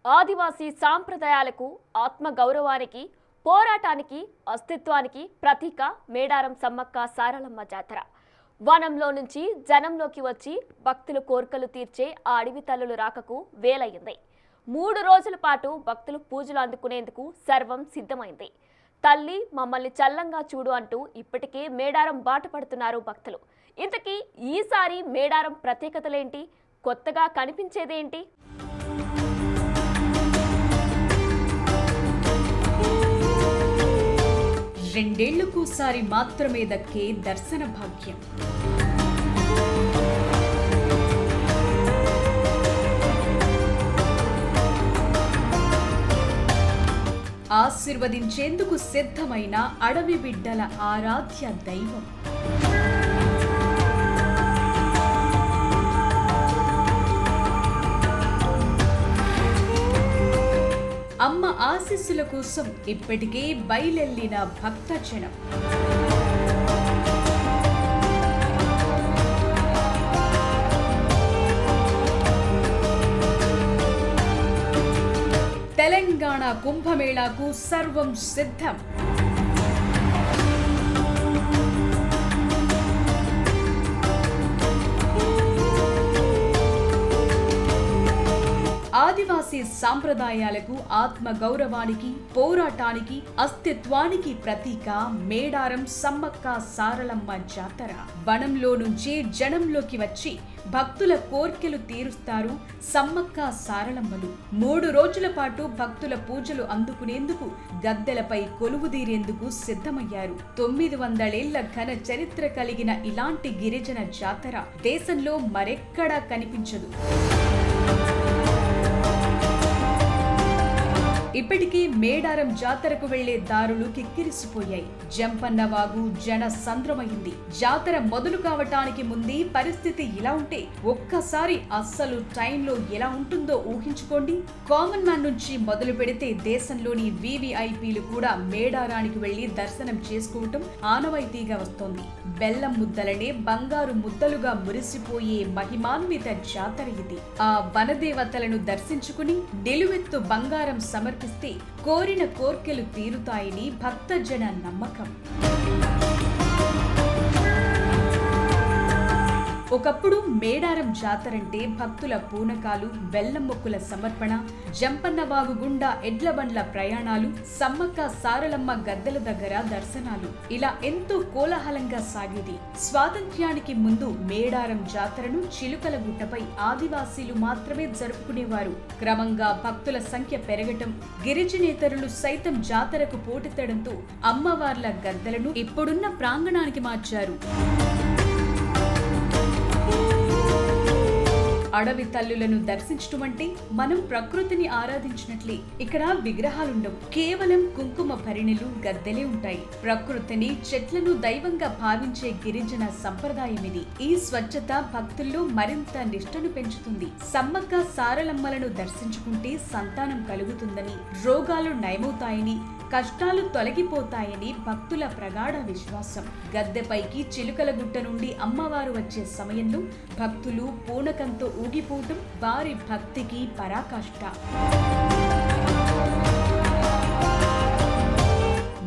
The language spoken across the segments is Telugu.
ఆదివాసీ సాంప్రదాయాలకు, ఆత్మ గౌరవానికి, పోరాటానికి, అస్తిత్వానికి ప్రతీక మేడారం సమ్మక్క సారలమ్మ జాతర. వనంలో నుంచి జనంలోకి వచ్చి భక్తుల కోర్కెలు తీర్చే ఆ అడవి తల్లుల రాకకు వేలయ్యింది. 3 రోజుల పాటు భక్తులు పూజలు అందుకునేందుకు సర్వం సిద్ధమైంది. తల్లి మమ్మల్ని చల్లంగా చూడు అంటూ ఇప్పటికే మేడారం బాట పడుతున్నారు భక్తులు. ఇంతకీ ఈసారి మేడారం ప్రత్యేకతలేంటి? కొత్తగా కనిపించేదేంటి? రెండేళ్లకోసారి మాత్రమే దక్కే దర్శన భాగ్యం. ఆశీర్వదించేందుకు సిద్ధమైన అడవి బిడ్డల ఆరాధ్య దైవం. అమ్మ ఆశీస్సుల కోసం ఇప్పటికే బయలెల్లిన భక్తజనం. తెలంగాణ కుంభమేళాకు సర్వం సిద్ధం. ఆదివాసీ సాంప్రదాయాలకు, ఆత్మ గౌరవానికి, పోరాటానికి, అస్తిత్వానికి ప్రతీక మేడారం సమ్మక్క సారలమ్మ జాతర. వనంలో నుంచి జనంలోకి వచ్చి భక్తుల కోర్కెలు తీరుస్తారు సమ్మక్క సారలమ్మలు. 3 రోజుల పాటు భక్తుల పూజలు అందుకునేందుకు గద్దెలపై కొలువుదీరేందుకు సిద్ధమయ్యారు. 900 ఏళ్ల ఘన చరిత్ర కలిగిన ఇలాంటి గిరిజన జాతర దేశంలో మరెక్కడా కనిపించదు. ఇప్పటికీ మేడారం జాతరకు వెళ్లే దారులు కిక్కిరిసిపోయాయి. జంపన్నవాగు జన సంద్రమైంది. జాతర మొదలు కావటానికి ముందే పరిస్థితి ఇలా ఉంటే ఒక్కసారి అస్సలు టైంలో ఎలా ఉంటుందో ఊహించుకోండి. కామన్ మ్యాన్ నుంచి మొదలు పెడితే దేశంలోని వివిఐపీలు కూడా మేడారానికి వెళ్లి దర్శనం చేసుకోవటం ఆనవాయితీగా వస్తోంది. బెల్లం ముద్దలనే బంగారు ముద్దలుగా మురిసిపోయే మహిమాన్విత జాతర ఇది. ఆ వనదేవతలను దర్శించుకుని నిలువెత్తు బంగారం సమర్పిస్తే కోరిన కోర్కెలు తీరుతాయని భక్తజన నమ్మకం. ఒకప్పుడు మేడారం జాతరంటే భక్తుల పూనకాలు, బెల్లం మొక్కుల సమర్పణ, జంపన్నవాగు గుండా ఎడ్ల బండ్ల ప్రయాణాలు, సమ్మక్క సారలమ్మ గద్దెల దగ్గర దర్శనాలు, ఇలా ఎంతో కోలాహలంగా సాగేది. స్వాతంత్ర్యానికి ముందు మేడారం జాతరను చిలుకల గుట్టపై ఆదివాసీలు మాత్రమే జరుపుకునేవారు. క్రమంగా భక్తుల సంఖ్య పెరగటం, గిరిజనేతరులు సైతం జాతరకు పోటెత్తడంతో అమ్మవార్ల గద్దెలను ఇప్పుడున్న ప్రాంగణానికి మార్చారు. అడవి తల్లులను దర్శించడం అంటే మనం ప్రకృతిని ఆరాధించినట్లే. ఇక్కడ విగ్రహాలుండవు, కేవలం కుంకుమ భరిణెలు, గద్దెలే ఉంటాయి. ప్రకృతిని, చెట్లను దైవంగా భావించే గిరిజన సంప్రదాయం ఇది. ఈ స్వచ్ఛత భక్తుల్లో మరింత నిష్టను పెంచుతుంది. సమ్మక్క సారలమ్మలను దర్శించుకుంటే సంతానం కలుగుతుందని, రోగాలు నయమవుతాయని, కష్టాలు తొలగిపోతాయని భక్తుల ప్రగాఢ విశ్వాసం. గద్దెపైకి చిలుకల గుట్ట నుండి అమ్మవారు వచ్చే సమయంలో భక్తులు పూనకంతో ఊగిపోవటం వారి భక్తికి పరాకాష్ట.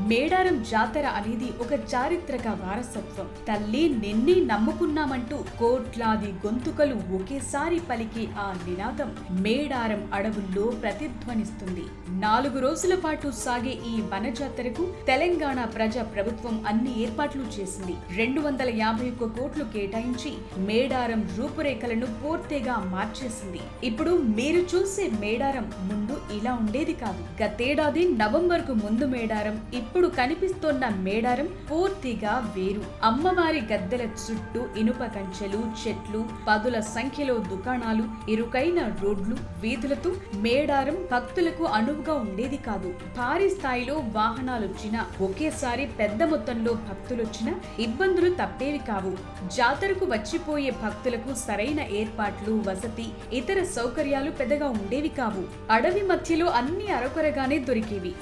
మేడారం జాతర అనేది ఒక చారిత్రక వారసత్వం. తల్లి నిన్నే నమ్ముకున్నామంటూ కోట్లాది గొంతుకలు ఒకేసారి పలికే ఆ నినాదం మేడారం అడవుల్లో ప్రతిధ్వనిస్తుంది. 4 రోజుల పాటు సాగే ఈ వన జాతరకు తెలంగాణ ప్రజా ప్రభుత్వం అన్ని ఏర్పాట్లు చేసింది. 251 కోట్లు కేటాయించి మేడారం రూపురేఖలను పూర్తిగా మార్చేసింది. ఇప్పుడు మీరు చూసే మేడారం ముందు ఇలా ఉండేది కాదు. గతేడాది నవంబర్ కు ముందు మేడారం, ఇప్పుడు కనిపిస్తోన్న మేడారం పూర్తిగా వేరు. అమ్మవారి గద్దెల చుట్టూ ఇనుప కంచెలు, చెట్లు, పదుల సంఖ్యలో దుకాణాలు, ఇరుకైన రోడ్లు, వీధులతో మేడారం భక్తులకు అనువుగా ఉండేది కాదు. భారీ స్థాయిలో వాహనాలొచ్చినా, ఒకేసారి పెద్ద మొత్తంలో భక్తులొచ్చినా ఇబ్బందులు తప్పేవి కావు. జాతరకు వచ్చిపోయే భక్తులకు సరైన ఏర్పాట్లు, వసతి, ఇతర సౌకర్యాలు పెద్దగా ఉండేవి కావు. అడవి మధ్యలో అన్ని అరకొరగానే దొరికేవి.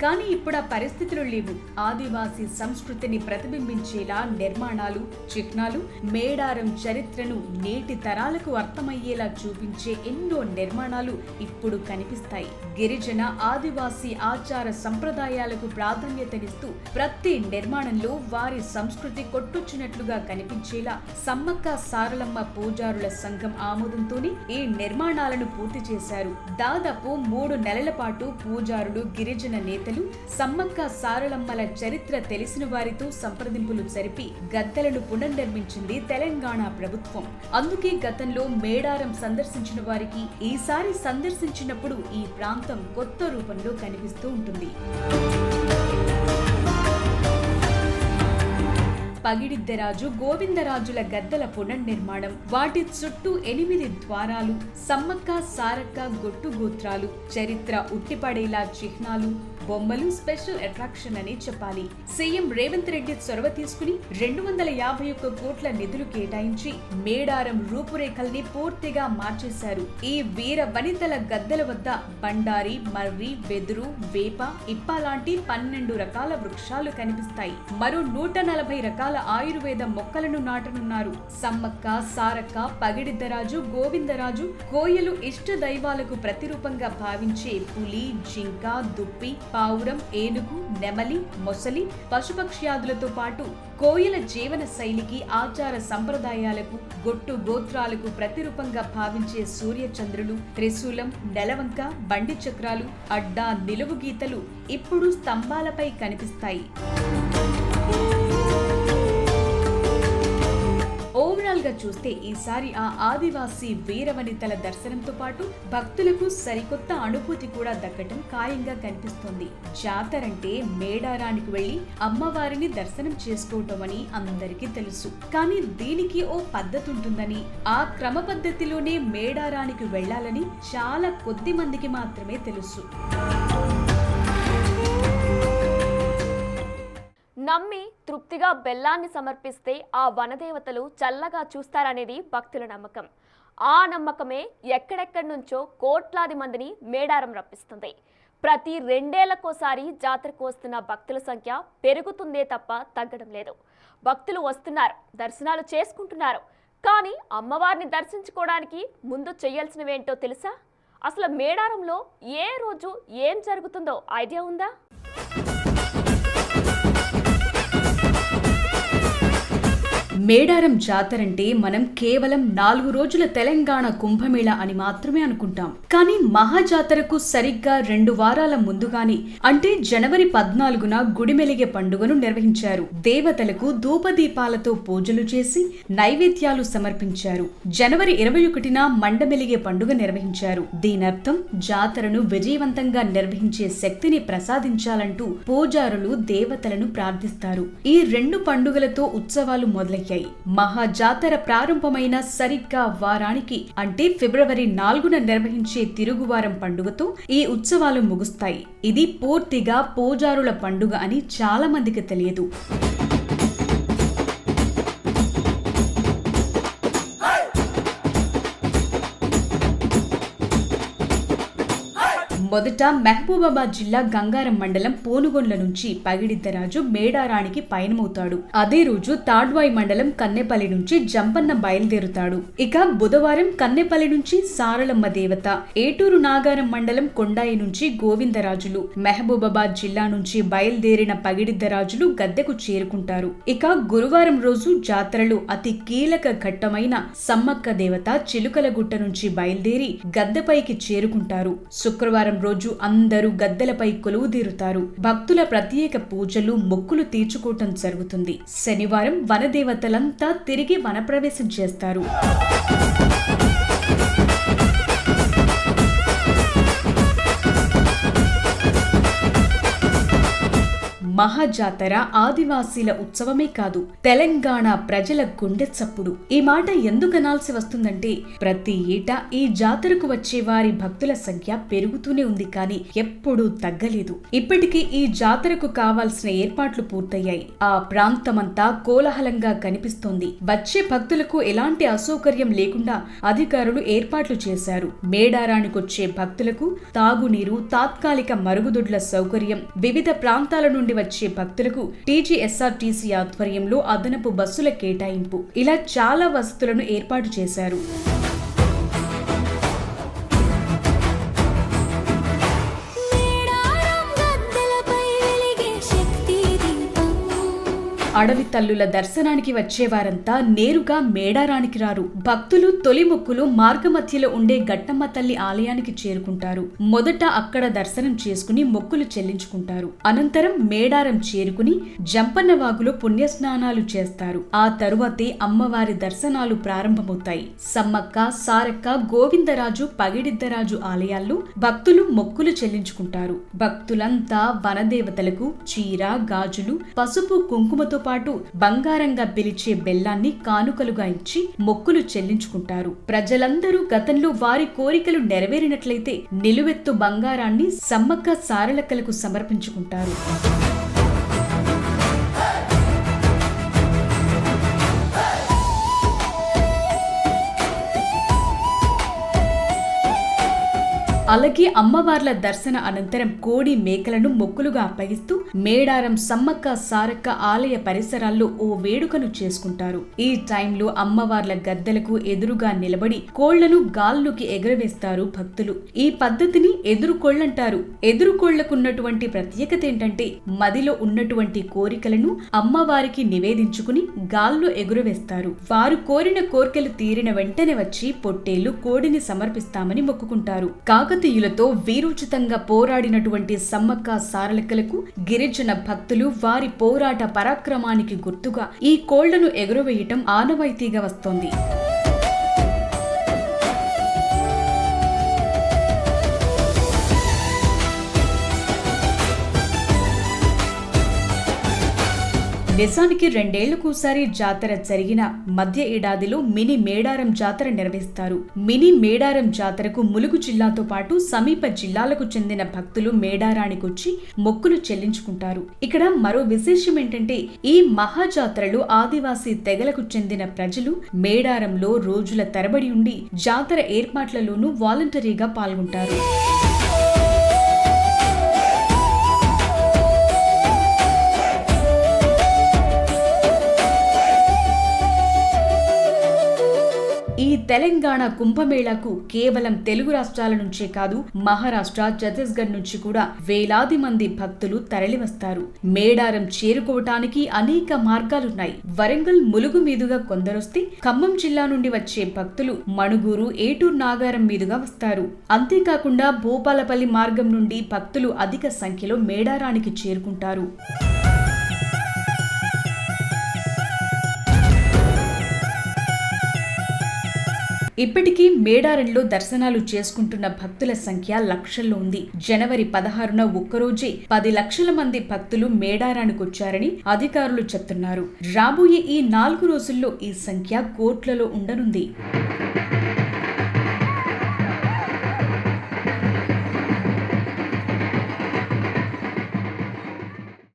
కానీ ఇప్పుడు ఆ పరిస్థితులు లేవు. ఆదివాసీ సంస్కృతిని ప్రతిబింబించేలా నిర్మాణాలు, చిహ్నాలు, మేడారం చరిత్రను నేటి తరాలకు అర్థమయ్యేలా చూపించే ఎన్నో నిర్మాణాలు ఇప్పుడు కనిపిస్తాయి. గిరిజన, ఆదివాసీ ఆచార సంప్రదాయాలకు ప్రాధాన్యతనిస్తూ ప్రతి నిర్మాణంలో వారి సంస్కృతి కొట్టొచ్చినట్లుగా కనిపించేలా సమ్మక్క సారలమ్మ పూజారుల సంఘం ఆమోదంతోనే ఈ నిర్మాణాలను పూర్తి చేశారు. దాదాపు 3 నెలల పాటు పూజారులు, గిరిజన నేతలు సమ్మక్క సారలమ్మల చరిత్ర తెలిసిన వారితో సంప్రదింపులు జరిపి గద్దెలను పునర్నిర్మించింది తెలంగాణ ప్రభుత్వం. అందుకే గతంలో మేడారం సందర్శించిన వారికి ఈసారి సందర్శించినప్పుడు ఈ ప్రాంతం కొత్త రూపంలో కనిపిస్తూ ఉంటుంది. పగిడిద్దరాజు, గోవిందరాజుల గద్దెల పునర్నిర్మాణం, వాటి చుట్టూ 8 ద్వారాలు, సమ్మక్క సారక్క గొట్టు గోత్రాలు, చరిత్ర ఉట్టిపడేలా చిహ్నాలు, బొమ్మలు స్పెషల్ అట్రాక్షన్ అని చెప్పాలి. సీఎం రేవంత్ రెడ్డి చొరవ తీసుకుని 251 కోట్ల నిధులు కేటాయించి మేడారం రూపురేఖల్ని పూర్తిగా మార్చేశారు. ఈ వీర వనితల గద్దెల వద్ద బండారి, మర్రి, వెదురు, వేప, ఇప్ప లాంటి 12 రకాల వృక్షాలు కనిపిస్తాయి. మరో 140 రకాల ఆయుర్వేద మొక్కలను నాటనున్నారు. సమ్మక్క సారక్క, పగిడిద్దరాజు, గోవిందరాజు, కోయలు ఇష్ట దైవాలకు ప్రతిరూపంగా భావించే పులి, జింక, దుప్పి, పావురం, ఏనుగు, నెమలి, మొసలి, పశుపక్ష్యాదులతో పాటు కోయల జీవన శైలికి, ఆచార సంప్రదాయాలకు, గొట్టు గోత్రాలకు ప్రతిరూపంగా భావించే సూర్యచంద్రులు, త్రిశూలం, నెలవంక, బండి చక్రాలు, అడ్డా, నిలువు గీతలు ఇప్పుడు స్తంభాలపై కనిపిస్తాయి. ఓవరాల్ గా చూస్తే ఈసారి ఆ ఆదివాసీ వీరవనితల దర్శనంతో పాటు భక్తులకు సరికొత్త అనుభూతి కూడా దక్కటం ఖాయంగా కనిపిస్తోంది. జాతరంటే మేడారానికి వెళ్లి అమ్మవారిని దర్శనం చేసుకోవటం అని అందరికీ తెలుసు. కానీ దీనికి ఓ పద్ధతి ఉంటుందని, ఆ క్రమ పద్ధతిలోనే మేడారానికి వెళ్లాలని చాలా కొద్ది మందికి మాత్రమే తెలుసు. నమ్మి తృప్తిగా బెల్లాన్ని సమర్పిస్తే ఆ వనదేవతలు చల్లగా చూస్తారనేది భక్తుల నమ్మకం. ఆ నమ్మకమే ఎక్కడెక్కడి నుంచో కోట్లాది మందిని మేడారం రప్పిస్తుంది. ప్రతి 2 ఏళ్లకోసారి జాతరకు వస్తున్న భక్తుల సంఖ్య పెరుగుతుందే తప్ప తగ్గడం లేదు. భక్తులు వస్తున్నారు, దర్శనాలు చేసుకుంటున్నారు. కానీ అమ్మవారిని దర్శించుకోవడానికి ముందు చేయాల్సినవేంటో తెలుసా? అసలు మేడారంలో ఏ రోజు ఏం జరుగుతుందో ఐడియా ఉందా? మేడారం జాతరంటే మనం కేవలం 4 రోజుల తెలంగాణ కుంభమేళ అని మాత్రమే అనుకుంటాం. కానీ మహాజాతరకు సరిగ్గా 2 వారాల ముందుగానే, అంటే జనవరి 14న గుడిమెలిగే పండుగను నిర్వహించారు. దేవతలకు ధూపదీపాలతో పూజలు చేసి నైవేద్యాలు సమర్పించారు. జనవరి 21న మండమెలిగే పండుగ నిర్వహించారు. దీనర్థం జాతరను విజయవంతంగా నిర్వహించే శక్తిని ప్రసాదించాలంటూ పూజారులు దేవతలను ప్రార్థిస్తారు. ఈ 2 పండుగలతో ఉత్సవాలు మొదలయ్యాయి. మహాజాతర ప్రారంభమైన సరిగ్గా వారానికి, అంటే ఫిబ్రవరి 4న నిర్వహించే తిరుగువారం పండుగతో ఈ ఉత్సవాలు ముగుస్తాయి. ఇది పూర్తిగా పూజారుల పండుగ అని చాలా మందికి తెలియదు. మొదట మహబూబాబాద్ జిల్లా గంగారం మండలం పోనుగొండ్ల నుంచి పగిడిద్దరాజు మేడారానికి పయనమవుతాడు. అదే రోజు తాడ్వాయి మండలం కన్నెపల్లి నుంచి జంపన్న బయలుదేరుతాడు. ఇక బుధవారం కన్నెపల్లి నుంచి సారలమ్మ దేవత, ఏటూరు నాగారం మండలం కొండాయి నుంచి గోవిందరాజులు, మహబూబాబాద్ జిల్లా నుంచి బయలుదేరిన పగిడిద్దరాజులు గద్దెకు చేరుకుంటారు. ఇక గురువారం రోజు జాతరలో అతి కీలక ఘట్టమైన సమ్మక్క దేవత చిలుకలగుట్ట నుంచి బయలుదేరి గద్దెపైకి చేరుకుంటారు. శుక్రవారం రోజు అందరూ గద్దెలపై కొలువుదీరుతారు. భక్తుల ప్రత్యేక పూజలు, మొక్కులు తీర్చుకోవటం జరుగుతుంది. శనివారం వనదేవతలంతా తిరిగి వనప్రవేశం చేస్తారు. మహాజాతర ఆదివాసీల ఉత్సవమే కాదు, తెలంగాణ ప్రజల గుండె చప్పుడు. ఈ మాట ఎందుకు అనాల్సి వస్తుందంటే ప్రతి ఏటా ఈ జాతరకు వచ్చే వారి భక్తుల సంఖ్య పెరుగుతూనే ఉంది, కానీ ఎప్పుడూ తగ్గలేదు. ఇప్పటికీ ఈ జాతరకు కావాల్సిన ఏర్పాట్లు పూర్తయ్యాయి. ఆ ప్రాంతమంతా కోలాహలంగా కనిపిస్తోంది. వచ్చే భక్తులకు ఎలాంటి అసౌకర్యం లేకుండా అధికారులు ఏర్పాట్లు చేశారు. మేడారానికొచ్చే భక్తులకు తాగునీరు, తాత్కాలిక మరుగుదొడ్ల సౌకర్యం, వివిధ ప్రాంతాల నుండి వచ్చే భక్తులకు టీజీఎస్ఆర్టీసీ ఆధ్వర్యంలో అదనపు బస్సుల కేటాయింపు, ఇలా చాలా వసతులను ఏర్పాటు చేశారు. అడవి తల్లుల దర్శనానికి వచ్చేవారంతా నేరుగా మేడారానికి రారు. భక్తులు తొలి మొక్కులు మార్గమధ్యలో ఉండే గట్టమ్మ తల్లి ఆలయానికి చేరుకుంటారు. మొదట అక్కడ దర్శనం చేసుకుని మొక్కులు చెల్లించుకుంటారు. అనంతరం మేడారం చేరుకుని జంపన్నవాగులో పుణ్యస్నానాలు చేస్తారు. ఆ తరువాతే అమ్మవారి దర్శనాలు ప్రారంభమవుతాయి. సమ్మక్క, సారక్క, గోవిందరాజు, పగిడిద్దరాజు ఆలయాల్లో భక్తులు మొక్కులు చెల్లించుకుంటారు. భక్తులంతా వనదేవతలకు చీర, గాజులు, పసుపు, కుంకుమతో పాటు బంగారంగా పిలిచే బెల్లాన్ని కానుకలుగా ఇచ్చి మొక్కులు చెల్లించుకుంటారు. ప్రజలందరూ గతంలో వారి కోరికలు నెరవేరినట్లయితే నిలువెత్తు బంగారాన్ని సమ్మక్క సారలక్కలకు సమర్పించుకుంటారు. అలాగే అమ్మవార్ల దర్శన అనంతరం కోడి, మేకలను మొక్కులుగా అప్పగిస్తూ మేడారం సమ్మక్క సారక్క ఆలయ పరిసరాల్లో ఓ వేడుకను చేసుకుంటారు. ఈ టైంలో అమ్మవార్ల గద్దెలకు ఎదురుగా నిలబడి కోళ్లను గాల్లోకి ఎగరవేస్తారు భక్తులు. ఈ పద్ధతిని ఎదురుకోళ్లంటారు. ఎదురుకోళ్లకున్నటువంటి ప్రత్యేకత ఏంటంటే మదిలో ఉన్నటువంటి కోరికలను అమ్మవారికి నివేదించుకుని గాల్లో ఎగురవేస్తారు. వారు కోరిన కోరికలు తీరిన వెంటనే వచ్చి పొట్టేళ్లు, కోడిని సమర్పిస్తామని మొక్కుకుంటారు. కాకతీయులతో వీరోచితంగా పోరాడినటువంటి సమ్మక్క సారలక్కలకు గిరిజన భక్తులు వారి పోరాట పరాక్రమానికి గుర్తుగా ఈ కోళ్లను ఎగురవేయటం ఆనవాయితీగా వస్తోంది. నిజానికి 2 ఏళ్లకోసారి జాతర జరిగిన మధ్య ఏడాదిలో మినీ మేడారం జాతర నిర్వహిస్తారు. మినీ మేడారం జాతరకు ములుగు జిల్లాతో పాటు సమీప జిల్లాలకు చెందిన భక్తులు మేడారానికొచ్చి మొక్కులు చెల్లించుకుంటారు. ఇక్కడ మరో విశేషం ఏంటంటే ఈ మహాజాతరలో ఆదివాసీ తెగలకు చెందిన ప్రజలు మేడారంలో రోజుల తరబడి ఉండి జాతర ఏర్పాట్లలోనూ వాలంటరీగా పాల్గొంటారు. ఈ తెలంగాణ కుంభమేళాకు కేవలం తెలుగు రాష్ట్రాల నుంచే కాదు, మహారాష్ట్ర, ఛత్తీస్గఢ్ నుంచి కూడా వేలాది మంది భక్తులు తరలివస్తారు. మేడారం చేరుకోవటానికి అనేక మార్గాలున్నాయి. వరంగల్, ములుగు మీదుగా కొందరొస్తే ఖమ్మం జిల్లా నుండి వచ్చే భక్తులు మణుగూరు, ఏటూరు నాగారం మీదుగా వస్తారు. అంతేకాకుండా భూపాలపల్లి మార్గం నుండి భక్తులు అధిక సంఖ్యలో మేడారానికి చేరుకుంటారు. ఇప్పటికీ మేడారంలో దర్శనాలు చేసుకుంటున్న భక్తుల సంఖ్య లక్షల్లో ఉంది. జనవరి 16న ఒక్కరోజే 10 లక్షల మంది భక్తులు మేడారానికొచ్చారని అధికారులు చెప్తున్నారు. రాబోయే ఈ 4 రోజుల్లో ఈ సంఖ్య కోట్లలో ఉండనుంది.